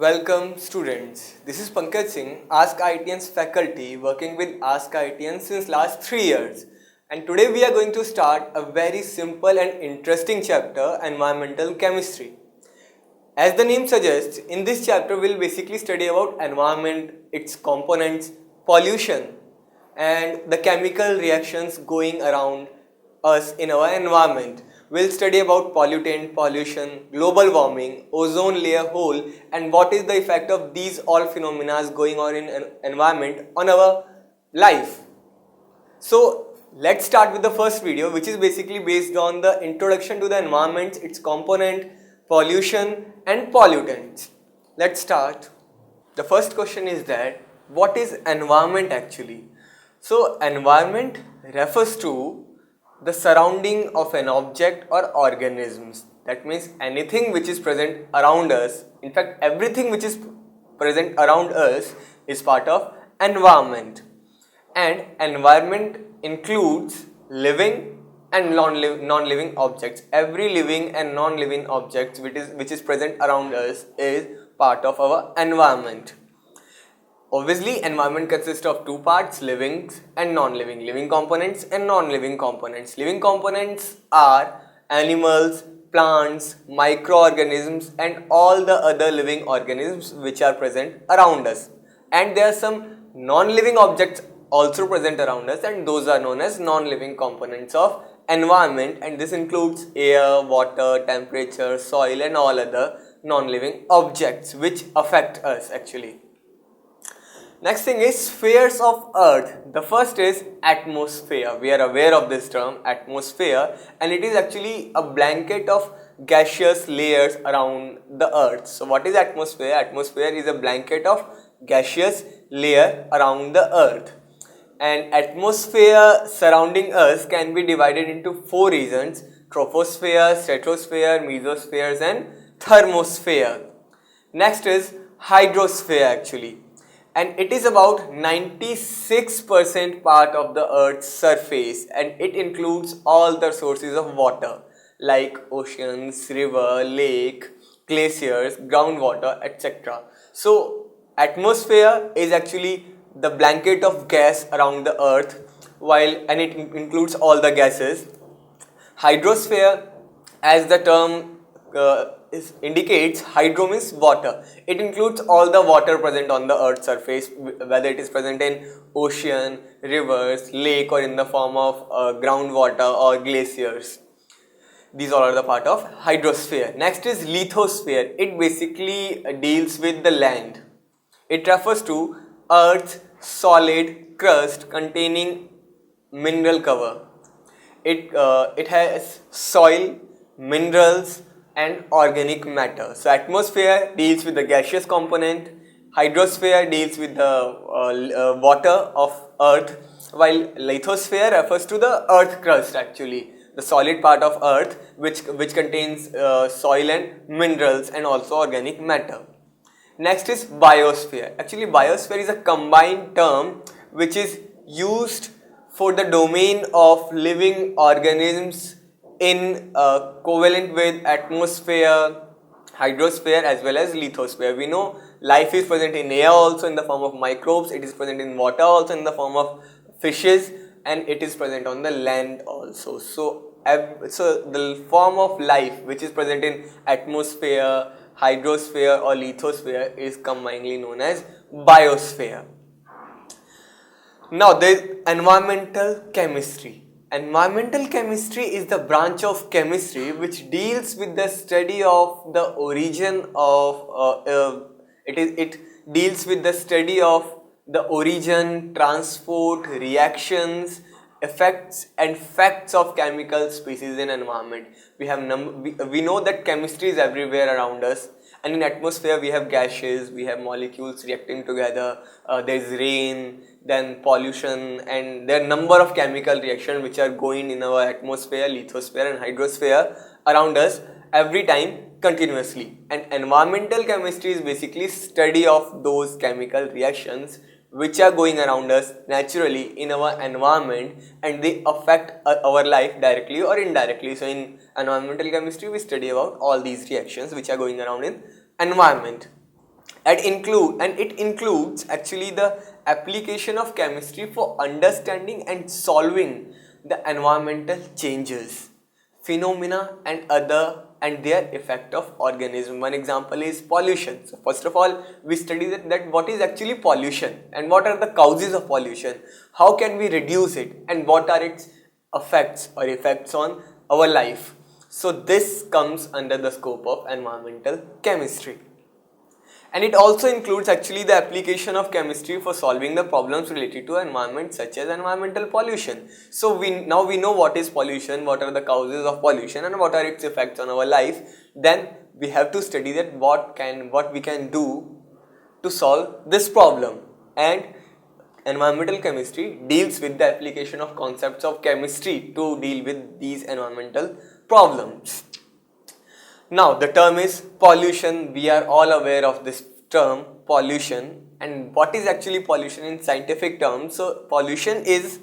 Welcome students. This is Pankaj Singh, Ask IITians faculty working with Ask IITians since last 3 years. And today we are going to start a very simple and interesting chapter, environmental chemistry. As the name suggests, in this chapter we'll basically study about environment, its components, pollution and the chemical reactions going around us in our environment. We'll study about pollutant, pollution, global warming, ozone layer hole and what is the effect of these all phenomena going on in an environment on our life. So let's start with the first video, which is basically based on the introduction to the environment, its component, pollution and pollutants. Let's start. The first question is that what is environment actually? So environment refers to the surrounding of an object or organisms. That means anything which is present around us. In fact, everything which is present around us is part of environment. And environment includes living and non-living objects. Every living and non-living objects which is present around us is part of our environment. Obviously, environment consists of two parts, living and non-living, living components and non-living components. Living components are animals, plants, microorganisms and all the other living organisms which are present around us. And there are some non-living objects also present around us, and those are known as non-living components of environment, and this includes air, water, temperature, soil and all other non-living objects which affect us actually. Next thing is spheres of earth. The first is atmosphere. We are aware of this term, atmosphere, and it is actually a blanket of gaseous layers around the earth. So what is atmosphere? Atmosphere is a blanket of gaseous layer around the earth. And atmosphere surrounding us can be divided into four regions: troposphere, stratosphere, mesospheres and thermosphere. Next is hydrosphere actually, and it is about 96% part of the earth's surface, and it includes all the sources of water like oceans, river, lake, glaciers, groundwater, etc. So atmosphere is actually the blanket of gas around the earth, and it includes all the gases. Hydrosphere, as the term indicates, hydro means water. It includes all the water present on the earth's surface, whether it is present in ocean, rivers, lake or in the form of groundwater or glaciers. These all are the part of hydrosphere. Next is lithosphere. It basically deals with the land. It refers to Earth's solid crust containing mineral cover. It has soil, minerals and organic matter. So atmosphere deals with the gaseous component, hydrosphere deals with the water of earth, while lithosphere refers to the earth crust actually, the solid part of earth which contains soil and minerals and also organic matter. Next is biosphere. Actually, biosphere is a combined term which is used for the domain of living organisms in covalent with atmosphere, hydrosphere as well as lithosphere. We know life is present in air also in the form of microbes, it is present in water also in the form of fishes, and it is present on the land also. So the form of life which is present in atmosphere, hydrosphere or lithosphere is combinedly known as biosphere. Now there is environmental chemistry. Environmental chemistry is the branch of chemistry which deals with the study of the origin of it deals with the study of the origin, transport, reactions, effects and facts of chemical species in environment. We know that chemistry is everywhere around us, and in atmosphere we have gases, we have molecules reacting together, there is rain, then pollution, and there are number of chemical reactions which are going in our atmosphere, lithosphere and hydrosphere around us every time continuously. And environmental chemistry is basically study of those chemical reactions which are going around us naturally in our environment, and they affect our life directly or indirectly. So in environmental chemistry we study about all these reactions which are going around in environment. and it includes actually the application of chemistry for understanding and solving the environmental changes, phenomena and their effect of organism. One example is pollution. So first of all, we study that what is actually pollution and what are the causes of pollution, how can we reduce it, and what are its effects on our life. So this comes under the scope of environmental chemistry. And it also includes actually the application of chemistry for solving the problems related to environment, such as environmental pollution. So now we know what is pollution, what are the causes of pollution, and what are its effects on our life. Then we have to study that what we can do to solve this problem. And environmental chemistry deals with the application of concepts of chemistry to deal with these environmental problems. Now the term is pollution. We are all aware of this term pollution, and what is actually pollution in scientific terms. So pollution is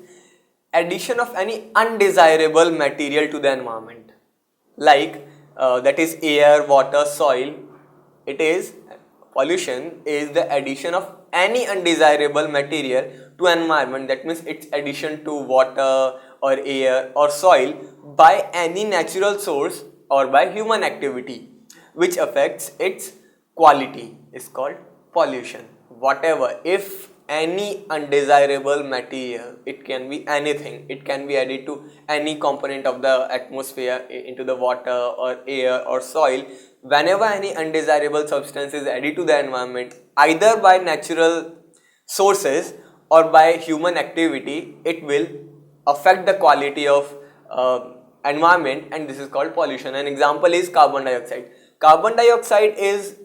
addition of any undesirable material to the environment, like that is air, water, soil. Pollution is the addition of any undesirable material to environment. That means its addition to water or air or soil by any natural source or by human activity which affects its quality is called pollution. Whatever, if any undesirable material, it can be anything, it can be added to any component of the atmosphere, into the water or air or soil. Whenever any undesirable substance is added to the environment, either by natural sources or by human activity, it will affect the quality of environment, and this is called pollution. An example is carbon dioxide. Carbon dioxide is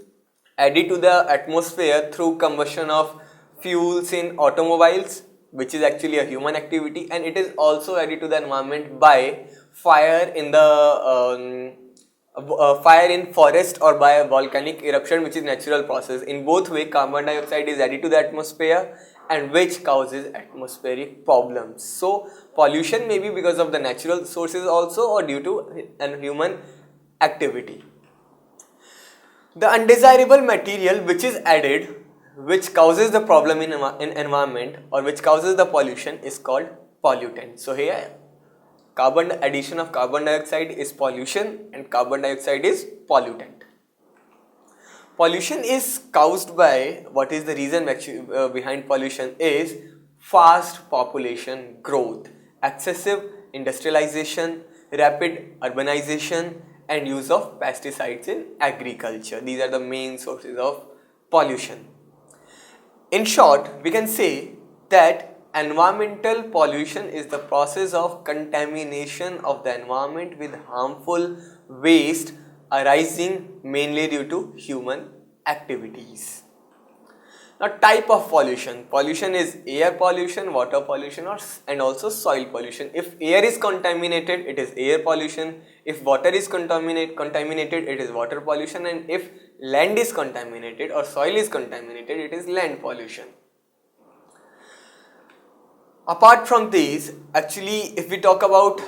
added to the atmosphere through combustion of fuels in automobiles, which is actually a human activity, and it is also added to the environment by fire in the fire in forest or by a volcanic eruption, which is natural process. In both way, carbon dioxide is added to the atmosphere, and which causes atmospheric problems. So pollution may be because of the natural sources also, or due to an human activity. The undesirable material which is added, which causes the problem in environment, or which causes the pollution, is called pollutant. So here addition of carbon dioxide is pollution, and carbon dioxide is pollutant. Pollution is caused by, what is the reason behind pollution is fast population growth, excessive industrialization, rapid urbanization, and use of pesticides in agriculture. These are the main sources of pollution. In short, we can say that environmental pollution is the process of contamination of the environment with harmful waste arising mainly due to human activities. Now, type of pollution. Pollution is air pollution, water pollution, and also soil pollution. If air is contaminated, it is air pollution. If water is contaminated, it is water pollution. And if land is contaminated or soil is contaminated, it is land pollution. Apart from these, actually, if we talk about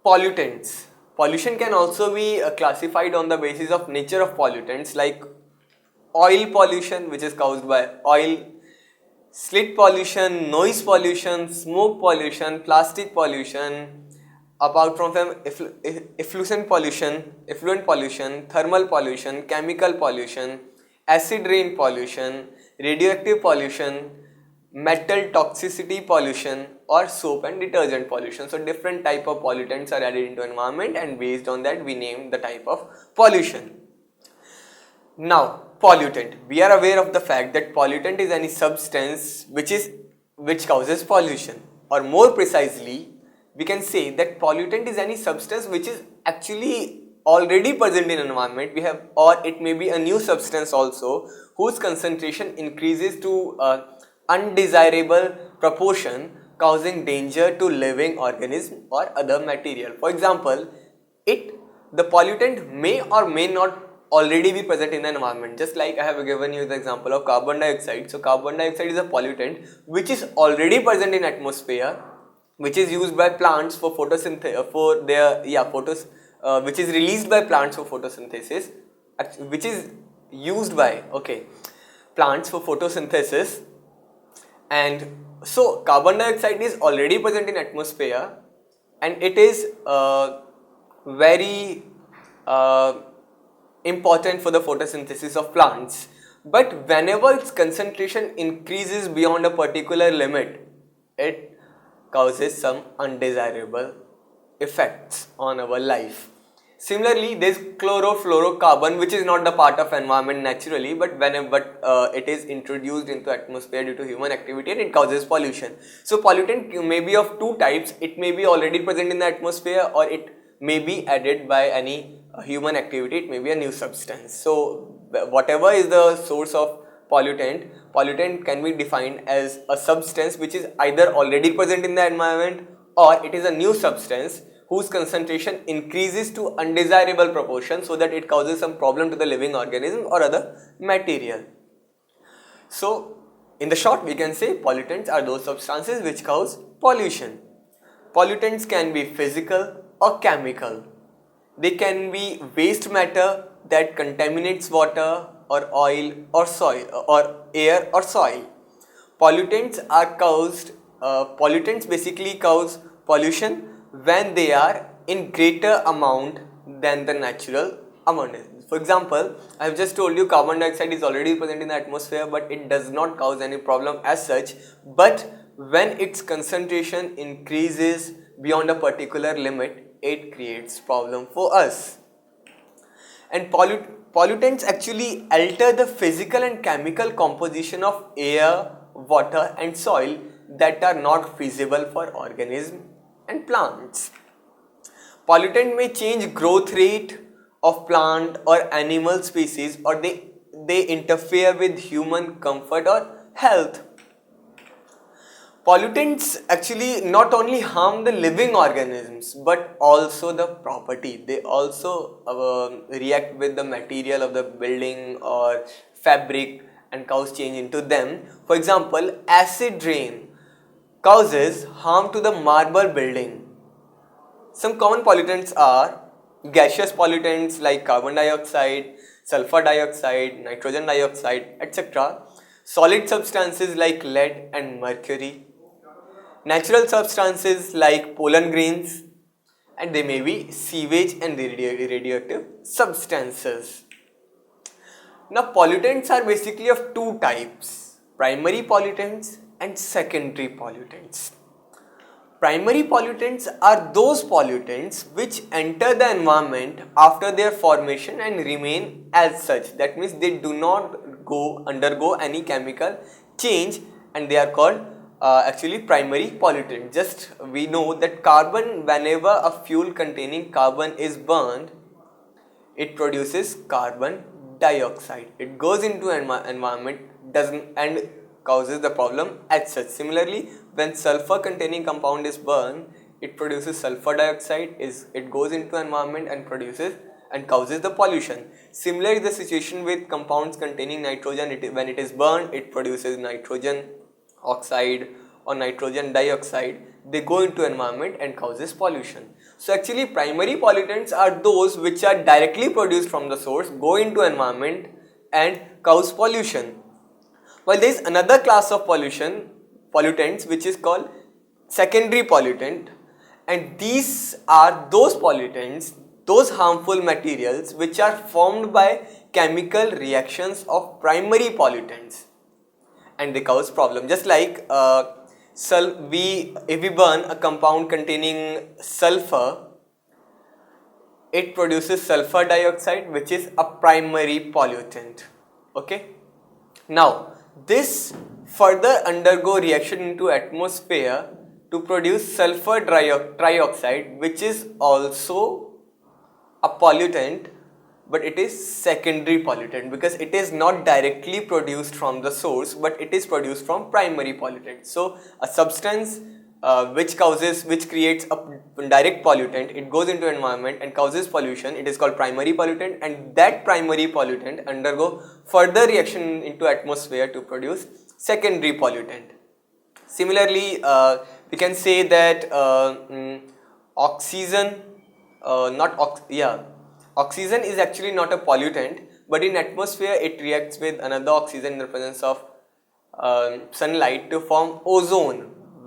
pollutants, pollution can also be classified on the basis of nature of pollutants, like oil pollution, which is caused by oil, slit pollution, noise pollution, smoke pollution, plastic pollution. Apart from them, effluent pollution, thermal pollution, chemical pollution, acid rain pollution, radioactive pollution, metal toxicity pollution, or soap and detergent pollution. So different type of pollutants are added into environment, and based on that we name the type of pollution. Now, pollutant. We are aware of the fact that pollutant is any substance which causes pollution, or more precisely, we can say that pollutant is any substance which is actually already present in environment. Or it may be a new substance also, whose concentration increases to undesirable proportion, causing danger to living organism or other material. For example, the pollutant may or may not already be present in the environment. Just like I have given you the example of carbon dioxide. So carbon dioxide is a pollutant which is already present in atmosphere, which is used by plants for photosynthesis, which is released by plants for photosynthesis, which is used by plants for photosynthesis. And so carbon dioxide is already present in atmosphere, and it is very important for the photosynthesis of plants. But whenever its concentration increases beyond a particular limit, it causes some undesirable effects on our life. Similarly, there is chlorofluorocarbon, which is not the part of environment naturally, but whenever it is introduced into atmosphere due to human activity, and it causes pollution. So pollutant may be of two types. It may be already present in the atmosphere, or it may be added by any human activity. It may be a new substance. So whatever is the source of pollutant can be defined as a substance which is either already present in the environment, or it is a new substance whose concentration increases to undesirable proportion so that it causes some problem to the living organism or other material. So in the short, we can say pollutants are those substances which cause pollution. Pollutants can be physical or chemical. They can be waste matter that contaminates water or oil or soil or air or soil. Pollutants basically cause pollution when they are in greater amount than the natural amount. For example, I have just told you carbon dioxide is already present in the atmosphere, but it does not cause any problem as such. But when its concentration increases beyond a particular limit, it creates problem for us. And pollutants actually alter the physical and chemical composition of air, water and soil that are not feasible for organisms and plants. Pollutant may change growth rate of plant or animal species, or they interfere with human comfort or health. Pollutants actually not only harm the living organisms but also the property. They also react with the material of the building or fabric and cause change into them. For example, acid rain causes harm to the marble building. Some common pollutants are gaseous pollutants like carbon dioxide, sulfur dioxide, nitrogen dioxide, etc. Solid substances like lead and mercury. Natural substances like pollen grains, and they may be sewage and radioactive substances. Now pollutants are basically of two types: primary pollutants and secondary pollutants. Primary pollutants are those pollutants which enter the environment after their formation and remain as such. That means they do not undergo any chemical change, and they are called actually primary pollutant. Just we know that carbon, whenever a fuel containing carbon is burned, it produces carbon dioxide. It goes into environment and causes the problem as such. Similarly, when sulfur containing compound is burned, it produces sulfur dioxide. It goes into environment and produces and causes the pollution. Similarly, the situation with compounds containing nitrogen, when it is burned, it produces nitrogen oxide or nitrogen dioxide. They go into environment and causes pollution. So actually primary pollutants are those which are directly produced from the source, go into environment and cause pollution. While there is another class of pollutants which is called secondary pollutant, and these are those pollutants, those harmful materials which are formed by chemical reactions of primary pollutants, and they cause problem. Just like if we burn a compound containing sulfur, it produces sulfur dioxide, which is a primary pollutant. Okay. Now this further undergo reaction into atmosphere to produce sulfur trioxide, which is also a pollutant, but it is secondary pollutant because it is not directly produced from the source, but it is produced from primary pollutant. So a substance which creates a direct pollutant, it goes into environment and causes pollution, it is called primary pollutant, and that primary pollutant undergo further reaction into atmosphere to produce secondary pollutant. Similarly, we can say that oxygen is actually not a pollutant, but in atmosphere it reacts with another oxygen in the presence of sunlight to form ozone,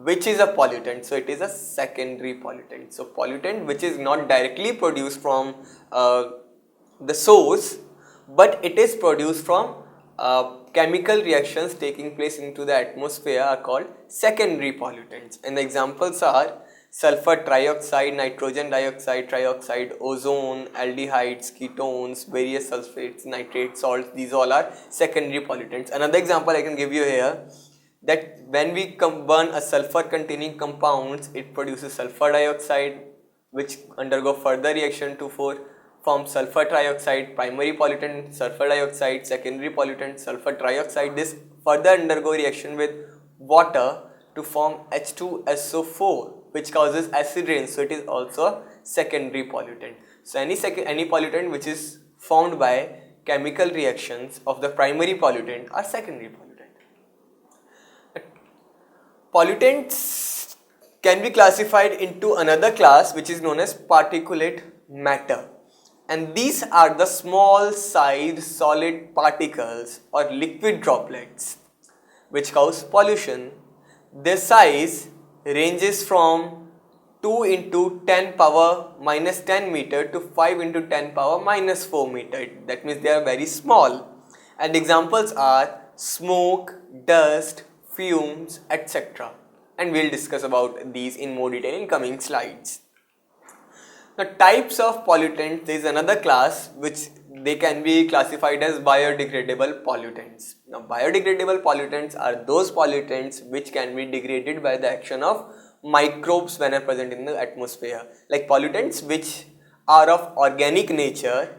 which is a pollutant. So it is a secondary pollutant. So pollutant which is not directly produced from the source, but it is produced from chemical reactions taking place into the atmosphere are called secondary pollutants. And the examples are sulfur trioxide, nitrogen dioxide, trioxide, ozone, aldehydes, ketones, various sulfates, nitrates, salts. These all are secondary pollutants. Another example I can give you here, that when we burn a sulfur containing compounds, it produces sulfur dioxide, which undergo further reaction to form sulfur trioxide, primary pollutant sulfur dioxide, secondary pollutant sulfur trioxide. This further undergo reaction with water to form H2SO4, which causes acid rain. So it is also a secondary pollutant. So any pollutant which is formed by chemical reactions of the primary pollutant are secondary pollutant. Pollutants can be classified into another class which is known as particulate matter, and these are the small sized solid particles or liquid droplets which cause pollution. Their size ranges from 2 into 10 power minus 10 meter to 5 into 10 power minus 4 meter. That means they are very small, and examples are smoke, dust, fumes, etc. And we'll discuss about these in more detail in coming slides. Now, types of pollutants, there is another class which they can be classified as biodegradable pollutants. Now, biodegradable pollutants are those pollutants which can be degraded by the action of microbes when are present in the atmosphere. Like pollutants which are of organic nature,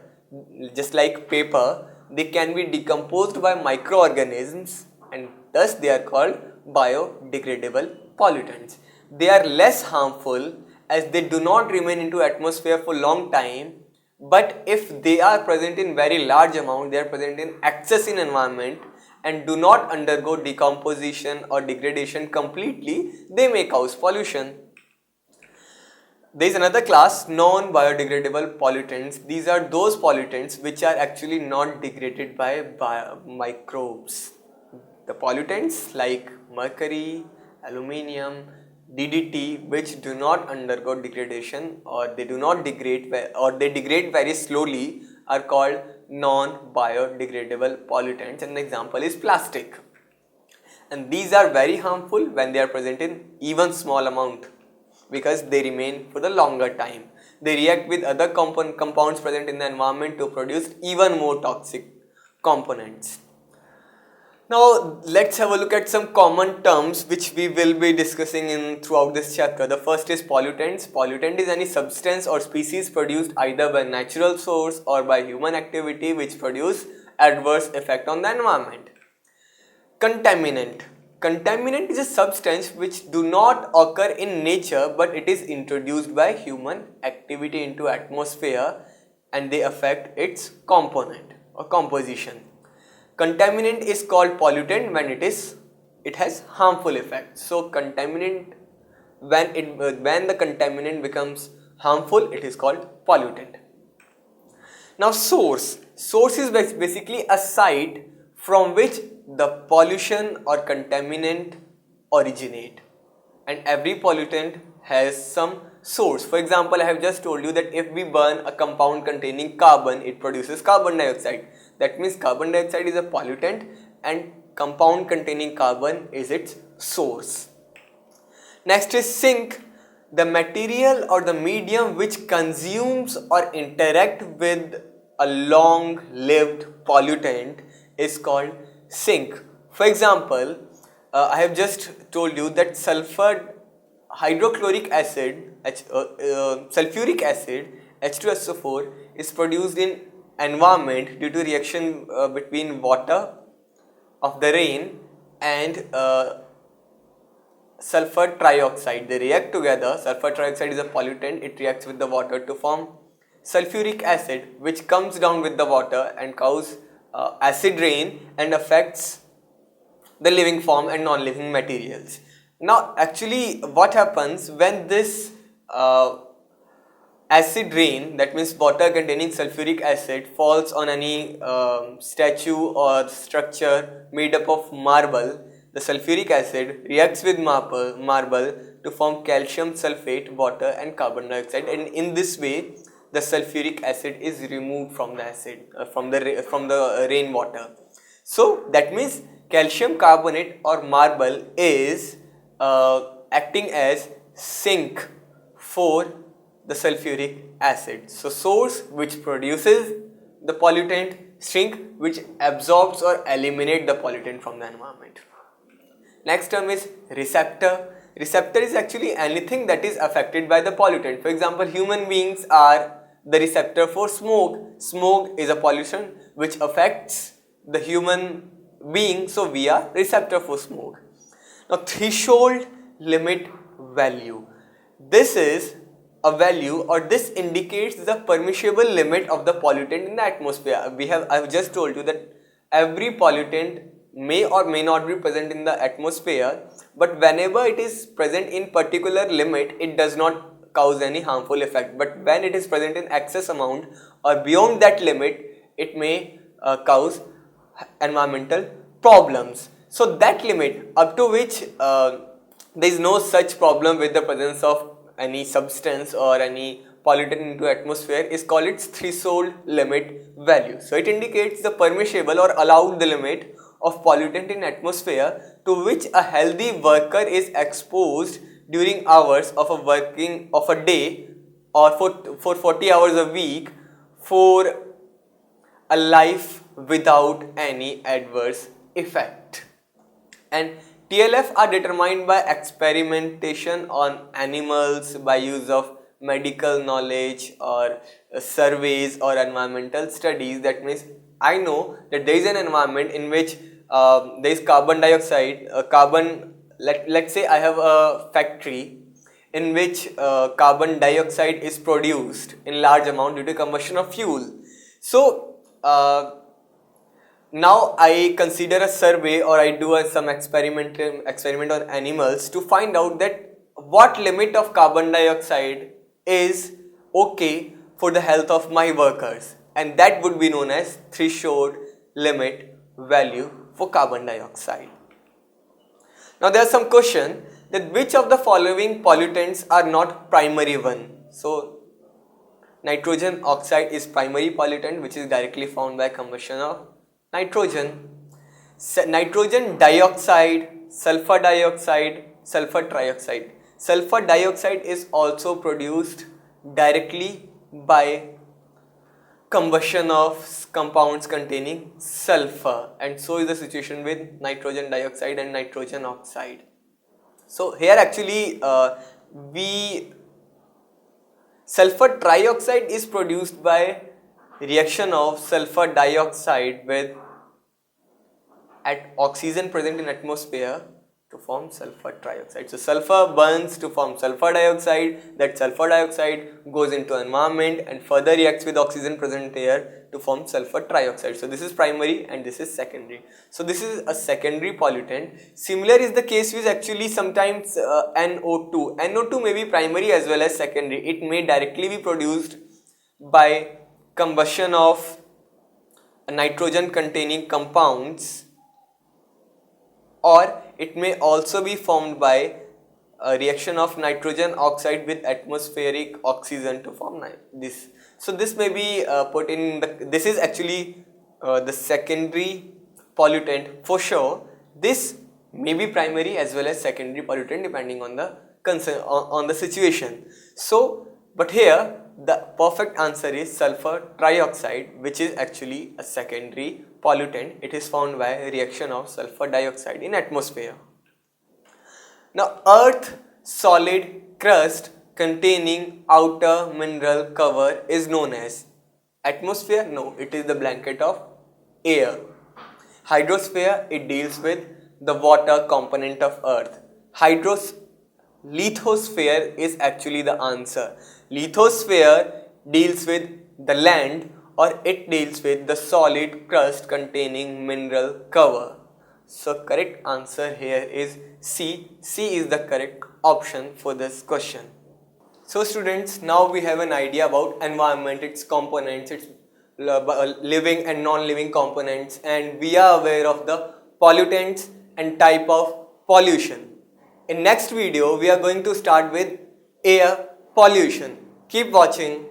just like paper, they can be decomposed by microorganisms, and thus they are called biodegradable pollutants. They are less harmful as they do not remain into atmosphere for long time, but if they are present in very large amount, they are present in excess in environment and do not undergo decomposition or degradation completely, they may cause pollution. There is another class, non-biodegradable pollutants. These are those pollutants which are actually not degraded by microbes. The pollutants like mercury, aluminium, DDT, which do not undergo degradation or they do not degrade or they degrade very slowly, are called non-biodegradable pollutants, and the example is plastic. And these are very harmful when they are present in even small amount because they remain for the longer time. They react with other compounds present in the environment to produce even more toxic components. Now let's have a look at some common terms which we will be discussing throughout this chapter. The first is pollutants. Pollutant is any substance or species produced either by natural source or by human activity which produce adverse effect on the environment. Contaminant. Contaminant is a substance which do not occur in nature, but it is introduced by human activity into atmosphere and they affect its component or composition. Contaminant is called pollutant when it has harmful effects. So contaminant, when the contaminant becomes harmful, it is called pollutant. Now source is basically a site from which the pollution or contaminant originate, and every pollutant has some source. For example, I have just told you that if we burn a compound containing carbon, it produces carbon dioxide. That means carbon dioxide is a pollutant and compound containing carbon is its source. Next is sink. The material or the medium which consumes or interact with a long-lived pollutant is called sink. For example, I have just told you that sulfuric acid H2SO4 is produced in environment due to reaction between water of the rain and sulfur trioxide. They react together. Sulfur trioxide is a pollutant. It reacts with the water to form sulfuric acid, which comes down with the water and cause acid rain and affects the living form and non-living materials. Now actually what happens when this acid rain, that means water containing sulfuric acid, falls on any statue or structure made up of marble, the sulfuric acid reacts with marble to form calcium sulfate, water and carbon dioxide, and in this way the sulfuric acid is removed from the acid from the rainwater. So that means calcium carbonate or marble is acting as sink for the sulfuric acid. So source which produces the pollutant, sink which absorbs or eliminate the pollutant from the environment. Next term is receptor. Receptor is actually anything that is affected by the pollutant. For example, human beings are the receptor for smoke. Smoke is a pollution which affects the human being, so we are receptor for smoke. Now threshold limit value. This is a value, or this indicates the permissible limit of the pollutant in the atmosphere. I have just told you that every pollutant may or may not be present in the atmosphere, but whenever it is present in particular limit, it does not cause any harmful effect. But when it is present in excess amount or beyond that limit, it may cause environmental problems. So that limit up to which there is no such problem with the presence of any substance or any pollutant into atmosphere is called its threshold limit value. So it indicates the permissible or allowed the limit of pollutant in atmosphere to which a healthy worker is exposed during hours of a day or for 40 hours a week for a life without any adverse effect. And TLF are determined by experimentation on animals by use of medical knowledge or surveys or environmental studies. That means I know that there is an environment in which there is carbon dioxide, let's say I have a factory in which carbon dioxide is produced in large amount due to combustion of fuel. So now I consider a survey or I do some experiment on animals to find out that what limit of carbon dioxide is okay for the health of my workers, and that would be known as threshold limit value for carbon dioxide. Now there are some question that which of the following pollutants are not primary one. So nitrogen oxide is primary pollutant which is directly found by combustion of nitrogen. Nitrogen dioxide, sulfur dioxide, sulfur trioxide. Sulfur dioxide is also produced directly by combustion of compounds containing sulfur, and so is the situation with nitrogen dioxide and nitrogen oxide. So here actually sulfur trioxide is produced by reaction of sulfur dioxide with oxygen present in atmosphere to form sulfur trioxide. So sulfur burns to form sulfur dioxide. That sulfur dioxide goes into environment and further reacts with oxygen present here to form sulfur trioxide. So this is primary and this is secondary. So this is a secondary pollutant. Similar is the case with actually sometimes NO2. NO2 may be primary as well as secondary. It may directly be produced by combustion of nitrogen containing compounds, or it may also be formed by a reaction of nitrogen oxide with atmospheric oxygen to form this. So this may be put in this is actually the secondary pollutant for sure. This may be primary as well as secondary pollutant depending on the concern on the situation. So but here the perfect answer is sulfur trioxide, which is actually a secondary pollutant. It is found by reaction of sulfur dioxide in atmosphere. Now earth solid crust containing outer mineral cover is known as atmosphere. No, it is the blanket of air. Hydrosphere, it deals with the water component of earth. Lithosphere is actually the answer. Lithosphere deals with the land, or it deals with the solid crust containing mineral cover. So correct answer here is C. C is the correct option for this question. So students, now we have an idea about environment, its components, its living and non-living components, and we are aware of the pollutants and type of pollution. In next video, we are going to start with air pollution. Keep watching.